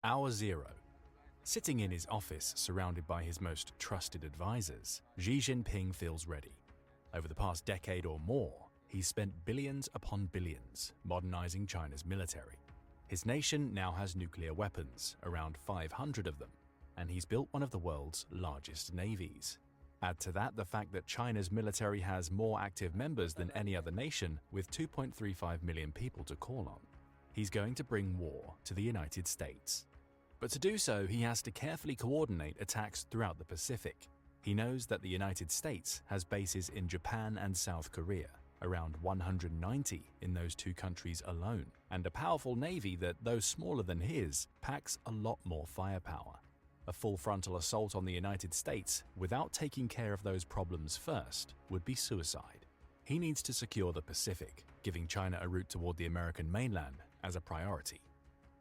Hour Zero. Sitting in his office surrounded by his most trusted advisors, Xi Jinping feels ready. Over the past decade or more, he's spent billions upon billions modernizing China's military. His nation now has nuclear weapons, around 500 of them, and he's built one of the world's largest navies. Add to that the fact that China's military has more active members than any other nation, with 2.35 million people to call on. He's going to bring war to the United States. But to do so, he has to carefully coordinate attacks throughout the Pacific. He knows that the United States has bases in Japan and South Korea, around 190 in those two countries alone, and a powerful navy that, though smaller than his, packs a lot more firepower. A full frontal assault on the United States without taking care of those problems first would be suicide. He needs to secure the Pacific, giving China a route toward the American mainland as a priority.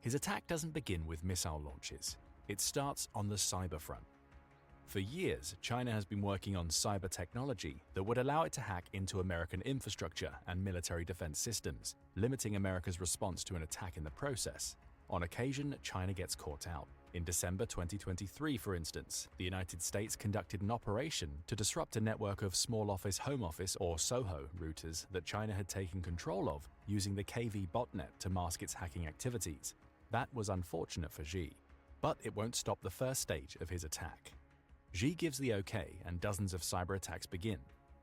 His attack doesn't begin with missile launches. It starts on the cyber front. For years, China has been working on cyber technology that would allow it to hack into American infrastructure and military defense systems, limiting America's response to an attack in the process. On occasion, China gets caught out. In December 2023, for instance, the United States conducted an operation to disrupt a network of small office home office or SOHO routers that China had taken control of using the KV botnet to mask its hacking activities. That was unfortunate for Xi, but it won't stop the first stage of his attack. Xi gives the okay and dozens of cyber attacks begin.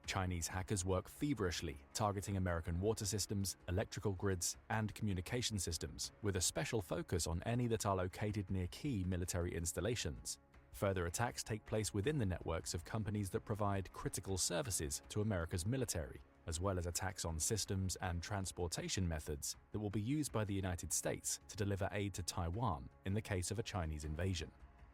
Chinese hackers work feverishly, targeting American water systems, electrical grids, and communication systems, with a special focus on any that are located near key military installations. Further attacks take place within the networks of companies that provide critical services to America's military, as well as attacks on systems and transportation methods that will be used by the United States to deliver aid to Taiwan in the case of a Chinese invasion.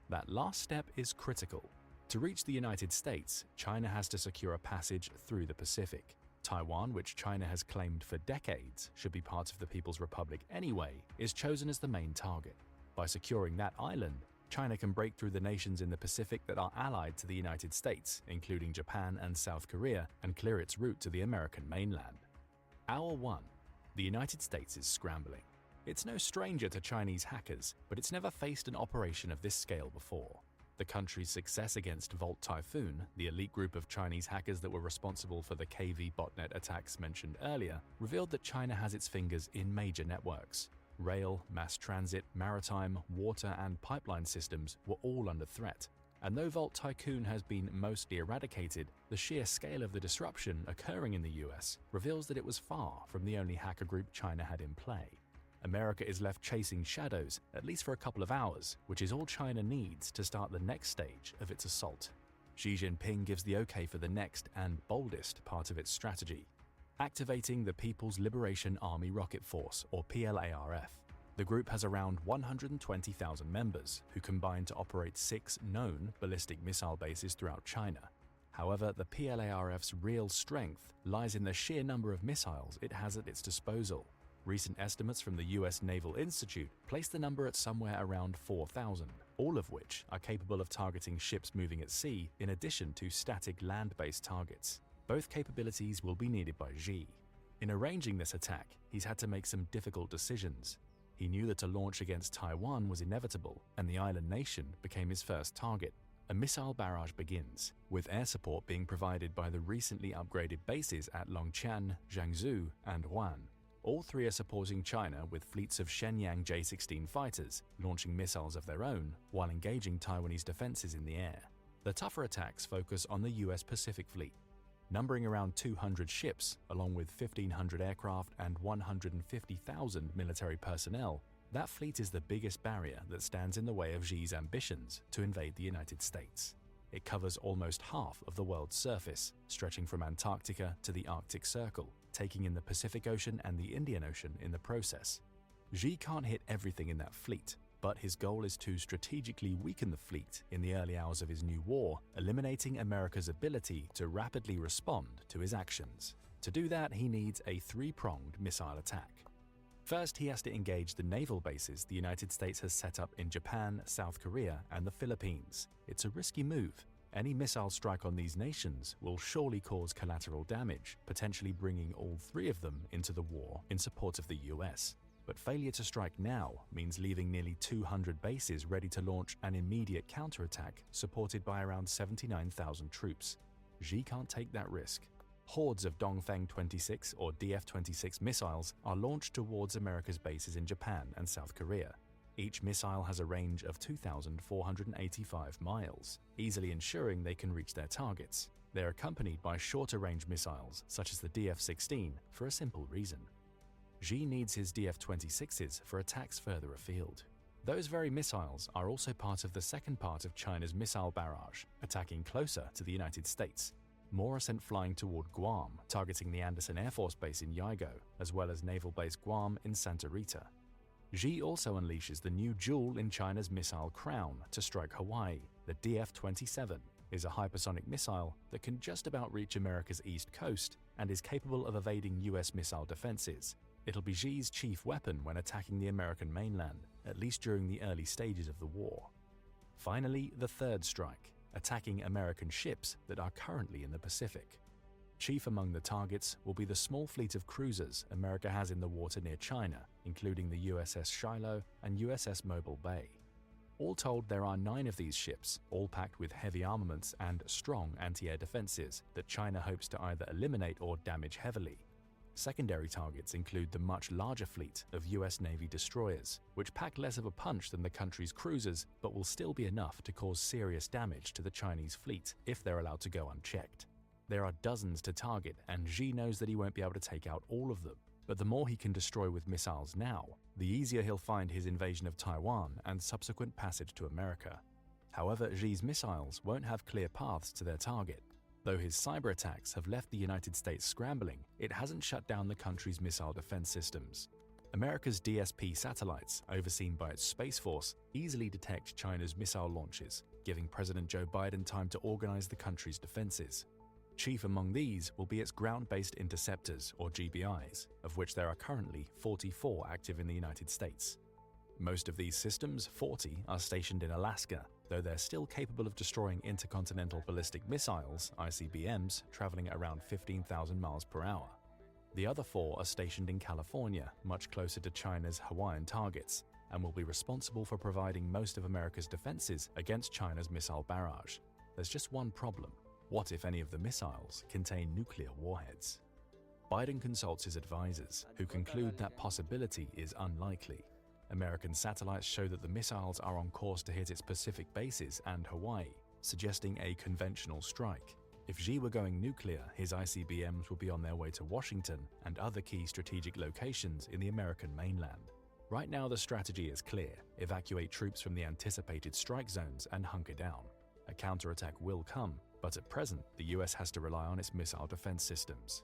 That last step is critical. To reach the United States, China has to secure a passage through the Pacific. Taiwan, which China has claimed for decades should be part of the People's Republic anyway, is chosen as the main target. By securing that island, China can break through the nations in the Pacific that are allied to the United States, including Japan and South Korea, and clear its route to the American mainland. Hour 1. The United States is scrambling. It's no stranger to Chinese hackers, but it's never faced an operation of this scale before. The country's success against Volt Typhoon, the elite group of Chinese hackers that were responsible for the KV botnet attacks mentioned earlier, revealed that China has its fingers in major networks. Rail, mass transit, maritime, water, and pipeline systems were all under threat. And though Volt Typhoon has been mostly eradicated, the sheer scale of the disruption occurring in the US reveals that it was far from the only hacker group China had in play. America is left chasing shadows, at least for a couple of hours, which is all China needs to start the next stage of its assault. Xi Jinping gives the okay for the next and boldest part of its strategy: activating the People's Liberation Army Rocket Force, or PLARF. The group has around 120,000 members, who combine to operate 6 known ballistic missile bases throughout China. However, the PLARF's real strength lies in the sheer number of missiles it has at its disposal. Recent estimates from the US Naval Institute place the number at somewhere around 4,000, all of which are capable of targeting ships moving at sea in addition to static land-based targets. Both capabilities will be needed by Xi. In arranging this attack, he's had to make some difficult decisions. He knew that a launch against Taiwan was inevitable, and the island nation became his first target. A missile barrage begins, with air support being provided by the recently upgraded bases at Longqian, Jiangsu, and Wuhan. All three are supporting China with fleets of Shenyang J-16 fighters, launching missiles of their own while engaging Taiwanese defenses in the air. The tougher attacks focus on the US Pacific Fleet. Numbering around 200 ships, along with 1,500 aircraft and 150,000 military personnel, that fleet is the biggest barrier that stands in the way of Xi's ambitions to invade the United States. It covers almost half of the world's surface, stretching from Antarctica to the Arctic Circle, taking in the Pacific Ocean and the Indian Ocean in the process. Xi can't hit everything in that fleet, but his goal is to strategically weaken the fleet in the early hours of his new war, eliminating America's ability to rapidly respond to his actions. To do that, he needs a 3-pronged missile attack. First, he has to engage the naval bases the United States has set up in Japan, South Korea, and the Philippines. It's a risky move. Any missile strike on these nations will surely cause collateral damage, potentially bringing all 3 of them into the war in support of the US. But failure to strike now means leaving nearly 200 bases ready to launch an immediate counterattack supported by around 79,000 troops. Xi can't take that risk. Hordes of Dongfeng 26 or DF-26 missiles are launched towards America's bases in Japan and South Korea. Each missile has a range of 2,485 miles, easily ensuring they can reach their targets. They're accompanied by shorter-range missiles, such as the DF-16, for a simple reason. Xi needs his DF-26s for attacks further afield. Those very missiles are also part of the second part of China's missile barrage, attacking closer to the United States. More are sent flying toward Guam, targeting the Andersen Air Force Base in Yago, as well as Naval Base Guam in Santa Rita. Xi also unleashes the new jewel in China's missile crown to strike Hawaii. The DF-27 is a hypersonic missile that can just about reach America's east coast and is capable of evading US missile defenses. It'll be Xi's chief weapon when attacking the American mainland, at least during the early stages of the war. Finally, the third strike, attacking American ships that are currently in the Pacific. Chief among the targets will be the small fleet of cruisers America has in the water near China, including the USS Shiloh and USS Mobile Bay. All told, there are 9 of these ships, all packed with heavy armaments and strong anti-air defenses that China hopes to either eliminate or damage heavily. Secondary targets include the much larger fleet of US Navy destroyers, which pack less of a punch than the country's cruisers but will still be enough to cause serious damage to the Chinese fleet if they're allowed to go unchecked. There are dozens to target, and Xi knows that he won't be able to take out all of them. But the more he can destroy with missiles now, the easier he'll find his invasion of Taiwan and subsequent passage to America. However, Xi's missiles won't have clear paths to their target. Though his cyber attacks have left the United States scrambling, it hasn't shut down the country's missile defense systems. America's DSP satellites, overseen by its Space Force, easily detect China's missile launches, giving President Joe Biden time to organize the country's defenses. Chief among these will be its ground-based interceptors, or GBIs, of which there are currently 44 active in the United States. Most of these systems, 40, are stationed in Alaska, though they're still capable of destroying intercontinental ballistic missiles, ICBMs, traveling at around 15,000 miles per hour. The other 4 are stationed in California, much closer to China's Hawaiian targets, and will be responsible for providing most of America's defenses against China's missile barrage. There's just one problem. What if any of the missiles contain nuclear warheads? Biden consults his advisors, who conclude that possibility is unlikely. American satellites show that the missiles are on course to hit its Pacific bases and Hawaii, suggesting a conventional strike. If Xi were going nuclear, his ICBMs would be on their way to Washington and other key strategic locations in the American mainland. Right now, the strategy is clear: evacuate troops from the anticipated strike zones and hunker down. A counterattack will come, but at present, the US has to rely on its missile defense systems.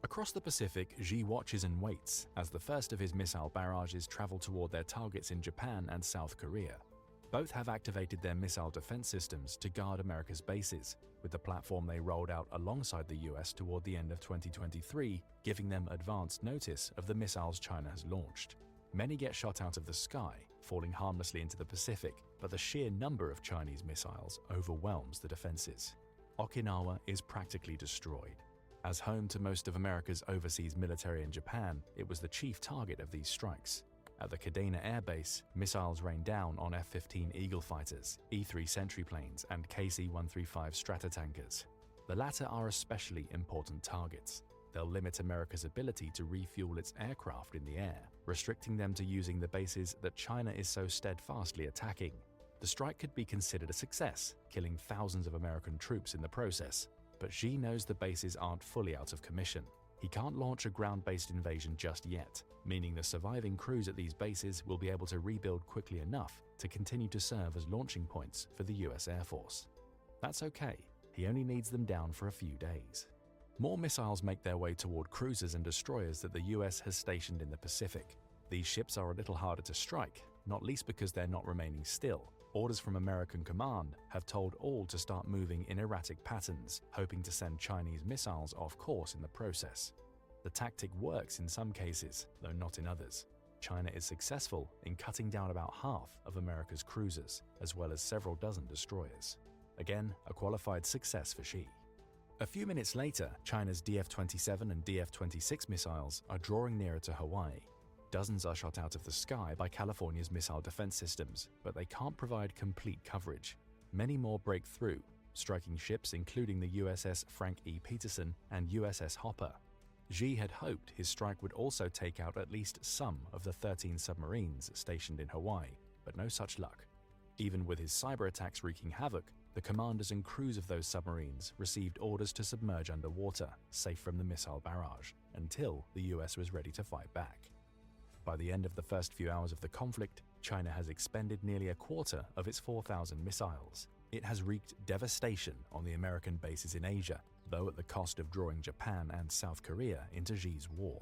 Across the Pacific, Xi watches and waits as the first of his missile barrages travel toward their targets in Japan and South Korea. Both have activated their missile defense systems to guard America's bases, with the platform they rolled out alongside the US toward the end of 2023, giving them advanced notice of the missiles China has launched. Many get shot out of the sky, falling harmlessly into the Pacific, but the sheer number of Chinese missiles overwhelms the defenses. Okinawa is practically destroyed. As home to most of America's overseas military in Japan, it was the chief target of these strikes. At the Kadena Air Base, missiles rained down on F-15 Eagle fighters, E-3 Sentry planes, and KC-135 Stratotankers. The latter are especially important targets. They'll limit America's ability to refuel its aircraft in the air, restricting them to using the bases that China is so steadfastly attacking. The strike could be considered a success, killing thousands of American troops in the process. But Xi knows the bases aren't fully out of commission. He can't launch a ground-based invasion just yet, meaning the surviving crews at these bases will be able to rebuild quickly enough to continue to serve as launching points for the US Air Force. That's okay. He only needs them down for a few days. More missiles make their way toward cruisers and destroyers that the US has stationed in the Pacific. These ships are a little harder to strike, not least because they're not remaining still. Orders from American command have told all to start moving in erratic patterns, hoping to send Chinese missiles off course in the process. The tactic works in some cases, though not in others. China is successful in cutting down about half of America's cruisers, as well as several dozen destroyers. Again, a qualified success for Xi. A few minutes later, China's DF-27 and DF-26 missiles are drawing nearer to Hawaii. Dozens are shot out of the sky by California's missile defense systems, but they can't provide complete coverage. Many more break through, striking ships including the USS Frank E. Peterson and USS Hopper. Xi had hoped his strike would also take out at least some of the 13 submarines stationed in Hawaii, but no such luck. Even with his cyber attacks wreaking havoc, the commanders and crews of those submarines received orders to submerge underwater, safe from the missile barrage, until the US was ready to fight back. By the end of the first few hours of the conflict, China has expended nearly a quarter of its 4,000 missiles. It has wreaked devastation on the American bases in Asia, though at the cost of drawing Japan and South Korea into Xi's war.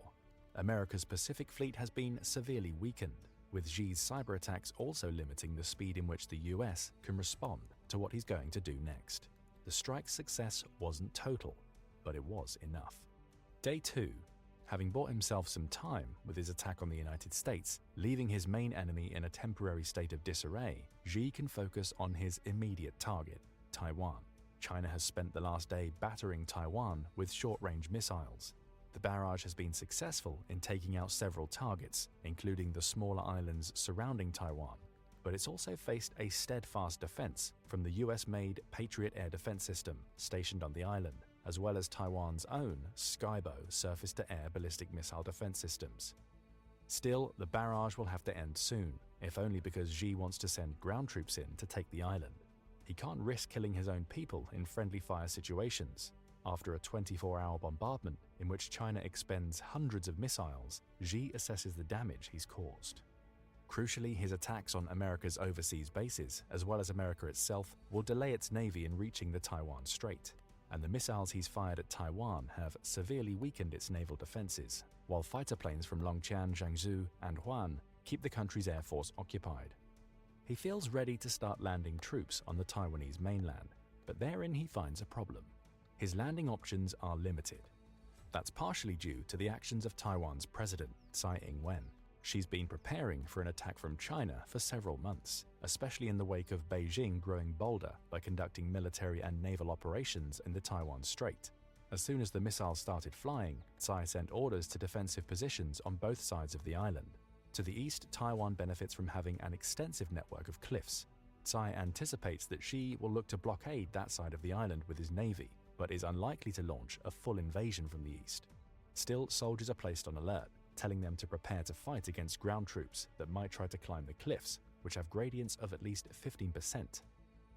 America's Pacific Fleet has been severely weakened, with Xi's cyber attacks also limiting the speed in which the US can respond to what he's going to do next. The strike's success wasn't total, but it was enough. Day 2. Having bought himself some time with his attack on the United States, leaving his main enemy in a temporary state of disarray, Xi can focus on his immediate target, Taiwan. China has spent the last day battering Taiwan with short-range missiles. The barrage has been successful in taking out several targets, including the smaller islands surrounding Taiwan, but it's also faced a steadfast defense from the US-made Patriot air defense system stationed on the island, as well as Taiwan's own Skybow surface-to-air ballistic missile defense systems. Still, the barrage will have to end soon, if only because Xi wants to send ground troops in to take the island. He can't risk killing his own people in friendly fire situations. After a 24-hour bombardment in which China expends hundreds of missiles, Xi assesses the damage he's caused. Crucially, his attacks on America's overseas bases, as well as America itself, will delay its navy in reaching the Taiwan Strait, and the missiles he's fired at Taiwan have severely weakened its naval defenses, while fighter planes from Longqian, Jiangsu, and Huan keep the country's air force occupied. He feels ready to start landing troops on the Taiwanese mainland, but therein he finds a problem. His landing options are limited. That's partially due to the actions of Taiwan's president, Tsai Ing-wen. She's been preparing for an attack from China for several months, especially in the wake of Beijing growing bolder by conducting military and naval operations in the Taiwan Strait. As soon as the missiles started flying, Tsai sent orders to defensive positions on both sides of the island. To the east, Taiwan benefits from having an extensive network of cliffs. Tsai anticipates that Xi will look to blockade that side of the island with his navy, but is unlikely to launch a full invasion from the east. Still, soldiers are placed on alert, telling them to prepare to fight against ground troops that might try to climb the cliffs, which have gradients of at least 15%.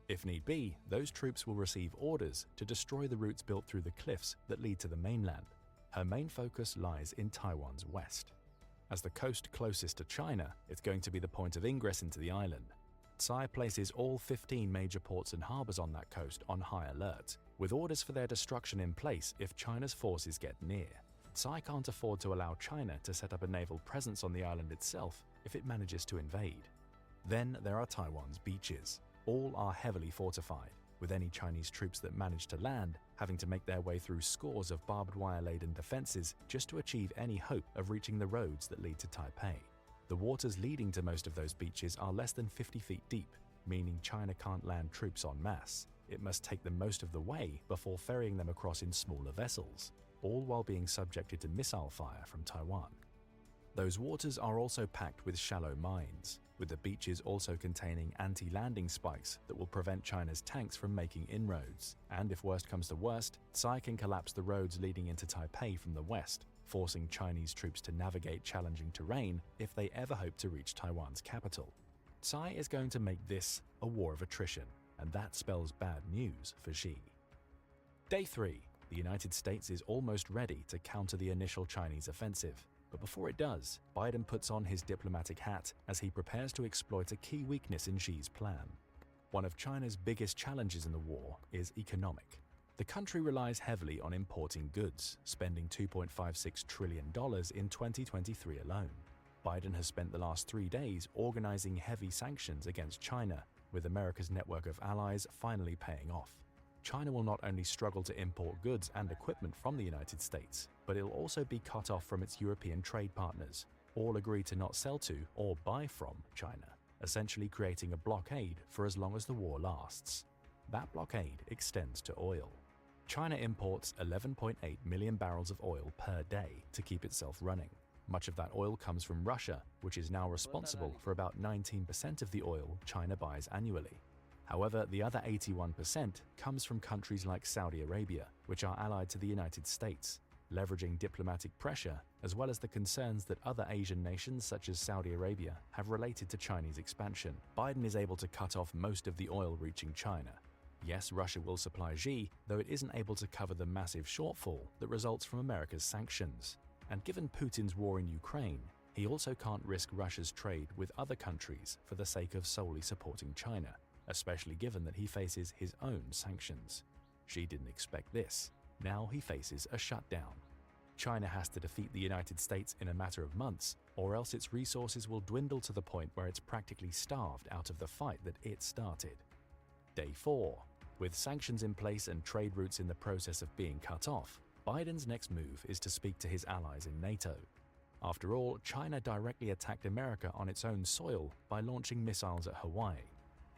If need be, those troops will receive orders to destroy the routes built through the cliffs that lead to the mainland. Her main focus lies in Taiwan's west. As the coast closest to China, it's going to be the point of ingress into the island. Tsai places all 15 major ports and harbors on that coast on high alert, with orders for their destruction in place if China's forces get near. Tsai can't afford to allow China to set up a naval presence on the island itself if it manages to invade. Then there are Taiwan's beaches. All are heavily fortified, with any Chinese troops that manage to land having to make their way through scores of barbed wire-laden defenses just to achieve any hope of reaching the roads that lead to Taipei. The waters leading to most of those beaches are less than 50 feet deep, meaning China can't land troops en masse. It must take them most of the way before ferrying them across in smaller vessels, all while being subjected to missile fire from Taiwan. Those waters are also packed with shallow mines, with the beaches also containing anti-landing spikes that will prevent China's tanks from making inroads. And if worst comes to worst, Tsai can collapse the roads leading into Taipei from the west, forcing Chinese troops to navigate challenging terrain if they ever hope to reach Taiwan's capital. Tsai is going to make this a war of attrition, and that spells bad news for Xi. Day 3. The United States is almost ready to counter the initial Chinese offensive. But before it does, Biden puts on his diplomatic hat as he prepares to exploit a key weakness in Xi's plan. One of China's biggest challenges in the war is economic. The country relies heavily on importing goods, spending $2.56 trillion in 2023 alone. Biden has spent the last 3 days organizing heavy sanctions against China, with America's network of allies finally paying off. China will not only struggle to import goods and equipment from the United States, but it will also be cut off from its European trade partners. All agree to not sell to or buy from China, essentially creating a blockade for as long as the war lasts. That blockade extends to oil. China imports 11.8 million barrels of oil per day to keep itself running. Much of that oil comes from Russia, which is now responsible for about 19% of the oil China buys annually. However, the other 81% comes from countries like Saudi Arabia, which are allied to the United States. Leveraging diplomatic pressure, as well as the concerns that other Asian nations such as Saudi Arabia have related to Chinese expansion, Biden is able to cut off most of the oil reaching China. Yes, Russia will supply Xi, though it isn't able to cover the massive shortfall that results from America's sanctions. And given Putin's war in Ukraine, he also can't risk Russia's trade with other countries for the sake of solely supporting China, especially given that he faces his own sanctions. Xi didn't expect this. Now he faces a shutdown. China has to defeat the United States in a matter of months, or else its resources will dwindle to the point where it's practically starved out of the fight that it started. Day 4. With sanctions in place and trade routes in the process of being cut off, Biden's next move is to speak to his allies in NATO. After all, China directly attacked America on its own soil by launching missiles at Hawaii.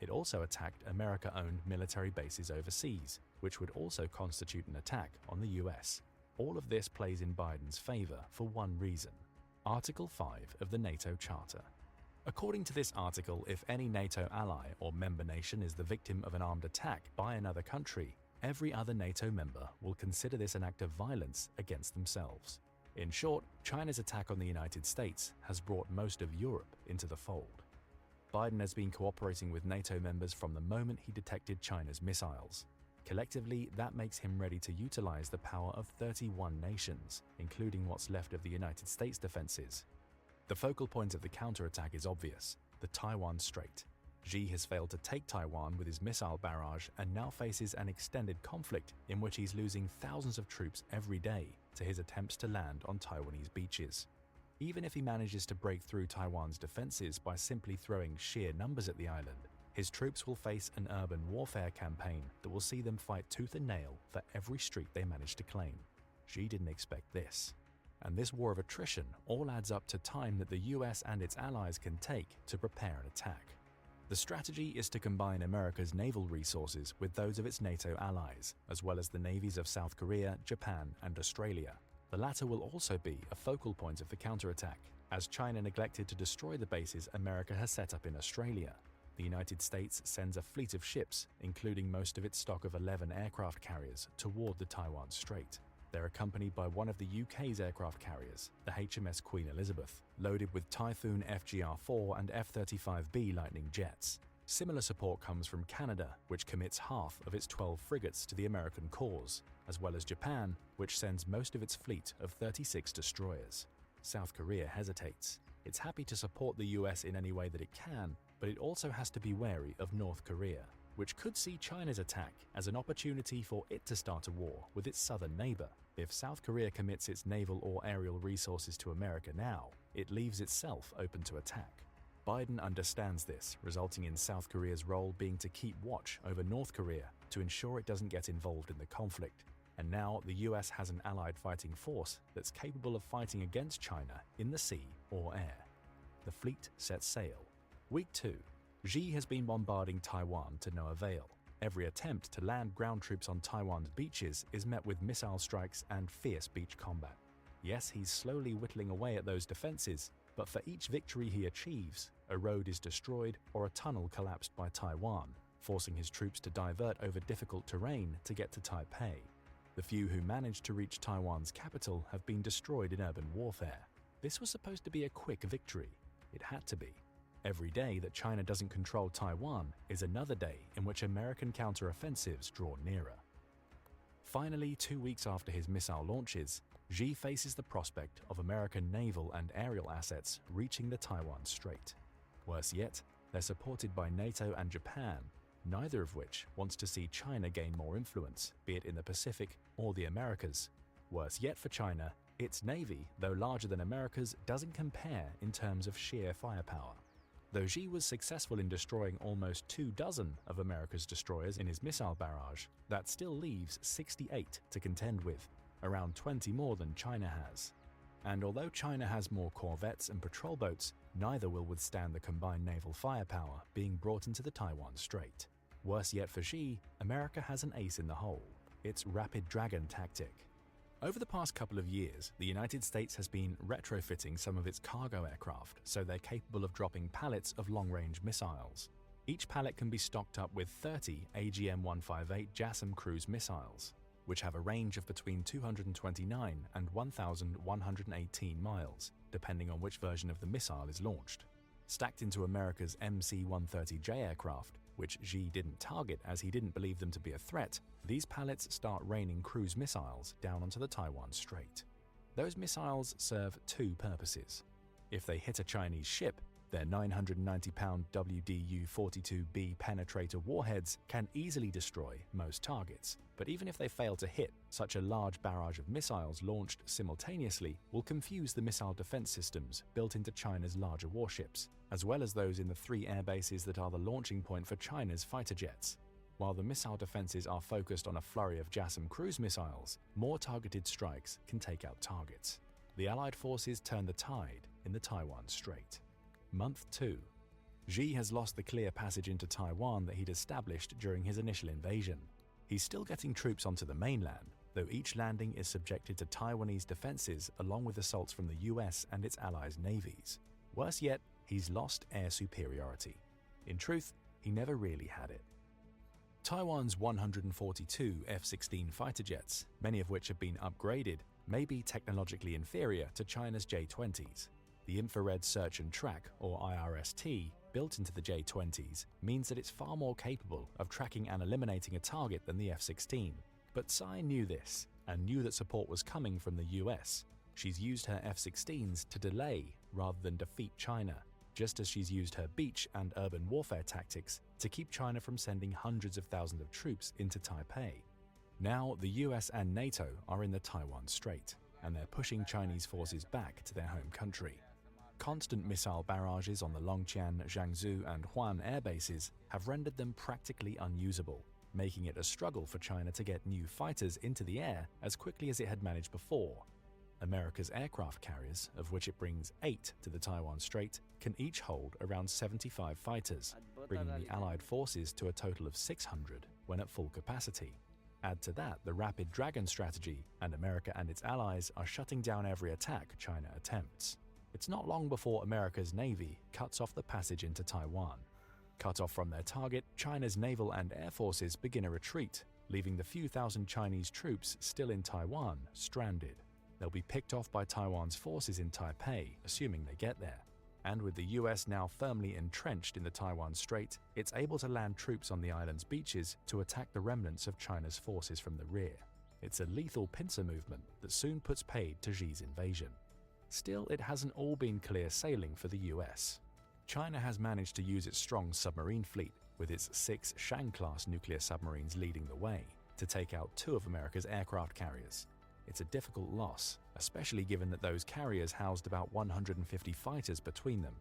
It also attacked America-owned military bases overseas, which would also constitute an attack on the US. All of this plays in Biden's favor for one reason: Article 5 of the NATO Charter. According to this article, if any NATO ally or member nation is the victim of an armed attack by another country, every other NATO member will consider this an act of violence against themselves. In short, China's attack on the United States has brought most of Europe into the fold. Biden has been cooperating with NATO members from the moment he detected China's missiles. Collectively, that makes him ready to utilize the power of 31 nations, including what's left of the United States defenses. The focal point of the counterattack is obvious: the Taiwan Strait. Xi has failed to take Taiwan with his missile barrage and now faces an extended conflict in which he's losing thousands of troops every day to his attempts to land on Taiwanese beaches. Even if he manages to break through Taiwan's defenses by simply throwing sheer numbers at the island, his troops will face an urban warfare campaign that will see them fight tooth and nail for every street they manage to claim. Xi didn't expect this. And this war of attrition all adds up to time that the US and its allies can take to prepare an attack. The strategy is to combine America's naval resources with those of its NATO allies, as well as the navies of South Korea, Japan, and Australia. The latter will also be a focal point of the counterattack, as China neglected to destroy the bases America has set up in Australia. The United States sends a fleet of ships, including most of its stock of 11 aircraft carriers, toward the Taiwan Strait. They're accompanied by one of the UK's aircraft carriers, the HMS Queen Elizabeth, loaded with Typhoon FGR-4 and F-35B Lightning jets. Similar support comes from Canada, which commits half of its 12 frigates to the American cause, as well as Japan, which sends most of its fleet of 36 destroyers. South Korea hesitates. It's happy to support the US in any way that it can, but it also has to be wary of North Korea, which could see China's attack as an opportunity for it to start a war with its southern neighbor. If South Korea commits its naval or aerial resources to America now, it leaves itself open to attack. Biden understands this, resulting in South Korea's role being to keep watch over North Korea to ensure it doesn't get involved in the conflict. And now the US has an allied fighting force that's capable of fighting against China in the sea or air. The fleet sets sail. Week 2. Xi has been bombarding Taiwan to no avail. Every attempt to land ground troops on Taiwan's beaches is met with missile strikes and fierce beach combat. Yes, he's slowly whittling away at those defenses, but for each victory he achieves, a road is destroyed or a tunnel collapsed by Taiwan, forcing his troops to divert over difficult terrain to get to Taipei. The few who managed to reach Taiwan's capital have been destroyed in urban warfare. This was supposed to be a quick victory. It had to be. Every day that China doesn't control Taiwan is another day in which American counteroffensives draw nearer. Finally, 2 weeks after his missile launches, Xi faces the prospect of American naval and aerial assets reaching the Taiwan Strait. Worse yet, they're supported by NATO and Japan, neither of which wants to see China gain more influence, be it in the Pacific or the Americas. Worse yet for China, its navy, though larger than America's, doesn't compare in terms of sheer firepower. Though Xi was successful in destroying almost 24 of America's destroyers in his missile barrage, that still leaves 68 to contend with, around 20 more than China has. And although China has more corvettes and patrol boats, neither will withstand the combined naval firepower being brought into the Taiwan Strait. Worse yet for Xi, America has an ace in the hole: its Rapid Dragon tactic. Over the past couple of years, the United States has been retrofitting some of its cargo aircraft so they're capable of dropping pallets of long-range missiles. Each pallet can be stocked up with 30 AGM-158 JASSM cruise missiles, which have a range of between 229 and 1,118 miles, depending on which version of the missile is launched. Stacked into America's MC-130J aircraft, which Xi didn't target as he didn't believe them to be a threat, these pallets start raining cruise missiles down onto the Taiwan Strait. Those missiles serve two purposes. If they hit a Chinese ship, their 990-pound WDU-42B penetrator warheads can easily destroy most targets. But even if they fail to hit, such a large barrage of missiles launched simultaneously will confuse the missile defense systems built into China's larger warships, as well as those in the 3 air bases that are the launching point for China's fighter jets. While the missile defenses are focused on a flurry of JASSM cruise missiles, more targeted strikes can take out targets. The Allied forces turn the tide in the Taiwan Strait. Month 2. Xi has lost the clear passage into Taiwan that he'd established during his initial invasion. He's still getting troops onto the mainland, though each landing is subjected to Taiwanese defenses along with assaults from the US and its allies' navies. Worse yet, he's lost air superiority. In truth, he never really had it. Taiwan's 142 F-16 fighter jets, many of which have been upgraded, may be technologically inferior to China's J-20s. The Infrared Search and Track, or IRST, built into the J-20s, means that it's far more capable of tracking and eliminating a target than the F-16. But Tsai knew this, and knew that support was coming from the US. She's used her F-16s to delay rather than defeat China, just as she's used her beach and urban warfare tactics to keep China from sending hundreds of thousands of troops into Taipei. Now, the US and NATO are in the Taiwan Strait, and they're pushing Chinese forces back to their home country. Constant missile barrages on the Longqian, Jiangsu, and Huan air bases have rendered them practically unusable, making it a struggle for China to get new fighters into the air as quickly as it had managed before. America's aircraft carriers, of which it brings 8 to the Taiwan Strait, can each hold around 75 fighters, bringing the Allied forces to a total of 600 when at full capacity. Add to that the Rapid Dragon strategy, and America and its allies are shutting down every attack China attempts. It's not long before America's Navy cuts off the passage into Taiwan. Cut off from their target, China's naval and air forces begin a retreat, leaving the few thousand Chinese troops still in Taiwan stranded. They'll be picked off by Taiwan's forces in Taipei, assuming they get there. And with the US now firmly entrenched in the Taiwan Strait, it's able to land troops on the island's beaches to attack the remnants of China's forces from the rear. It's a lethal pincer movement that soon puts paid to Xi's invasion. Still, it hasn't all been clear sailing for the US. China has managed to use its strong submarine fleet, with its 6 Shang-class nuclear submarines leading the way, to take out 2 of America's aircraft carriers. It's a difficult loss, especially given that those carriers housed about 150 fighters between them.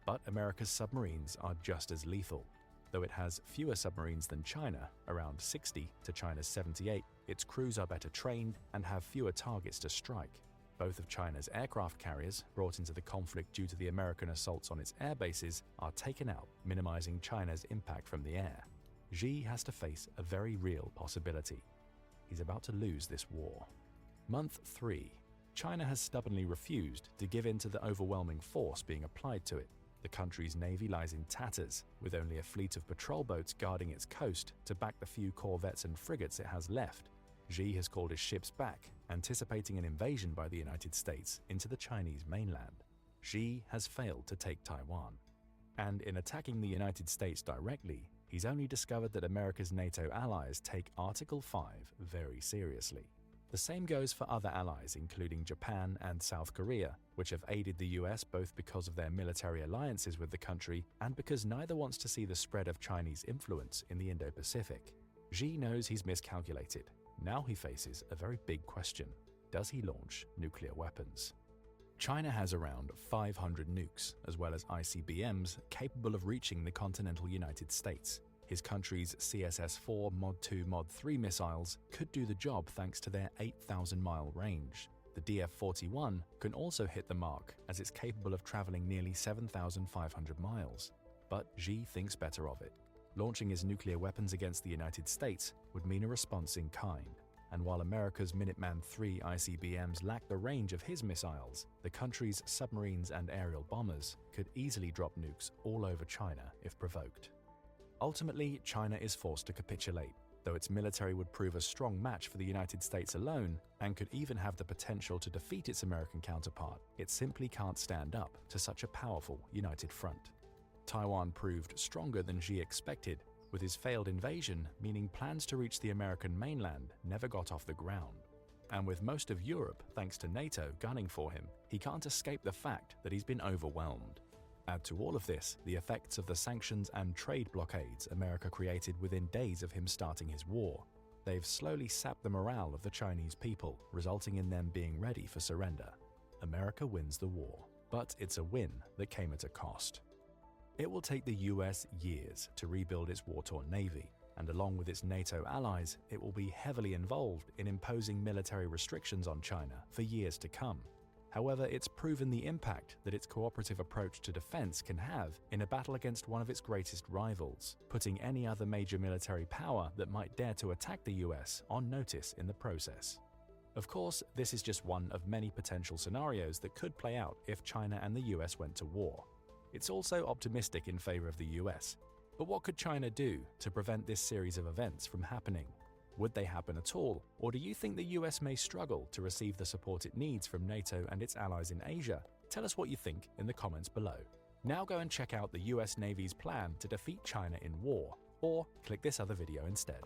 But America's submarines are just as lethal. Though it has fewer submarines than China, around 60 to China's 78, its crews are better trained and have fewer targets to strike. Both of China's aircraft carriers, brought into the conflict due to the American assaults on its air bases, are taken out, minimizing China's impact from the air. Xi has to face a very real possibility. He's about to lose this war. Month 3. China has stubbornly refused to give in to the overwhelming force being applied to it. The country's navy lies in tatters, with only a fleet of patrol boats guarding its coast to back the few corvettes and frigates it has left. Xi has called his ships back, anticipating an invasion by the United States into the Chinese mainland. Xi has failed to take Taiwan. And in attacking the United States directly, he's only discovered that America's NATO allies take Article 5 very seriously. The same goes for other allies, including Japan and South Korea, which have aided the US both because of their military alliances with the country and because neither wants to see the spread of Chinese influence in the Indo-Pacific. Xi knows he's miscalculated. Now he faces a very big question. Does he launch nuclear weapons? China has around 500 nukes, as well as ICBMs, capable of reaching the continental United States. His country's CSS-4 Mod 2 Mod 3 missiles could do the job thanks to their 8,000-mile range. The DF-41 can also hit the mark, as it's capable of traveling nearly 7,500 miles. But Xi thinks better of it. Launching his nuclear weapons against the United States would mean a response in kind. And while America's Minuteman III ICBMs lack the range of his missiles, the country's submarines and aerial bombers could easily drop nukes all over China if provoked. Ultimately, China is forced to capitulate, though its military would prove a strong match for the United States alone and could even have the potential to defeat its American counterpart. It simply can't stand up to such a powerful united front. Taiwan proved stronger than Xi expected, with his failed invasion meaning plans to reach the American mainland never got off the ground. And with most of Europe, thanks to NATO, gunning for him, he can't escape the fact that he's been overwhelmed. Add to all of this the effects of the sanctions and trade blockades America created within days of him starting his war. They've slowly sapped the morale of the Chinese people, resulting in them being ready for surrender. America wins the war, but it's a win that came at a cost. It will take the US years to rebuild its war-torn navy, and along with its NATO allies, it will be heavily involved in imposing military restrictions on China for years to come. However, it's proven the impact that its cooperative approach to defense can have in a battle against one of its greatest rivals, putting any other major military power that might dare to attack the US on notice in the process. Of course, this is just one of many potential scenarios that could play out if China and the US went to war. It's also optimistic in favor of the US. But what could China do to prevent this series of events from happening? Would they happen at all, or do you think the US may struggle to receive the support it needs from NATO and its allies in Asia? Tell us what you think in the comments below. Now go and check out the US Navy's plan to defeat China in war, or click this other video instead.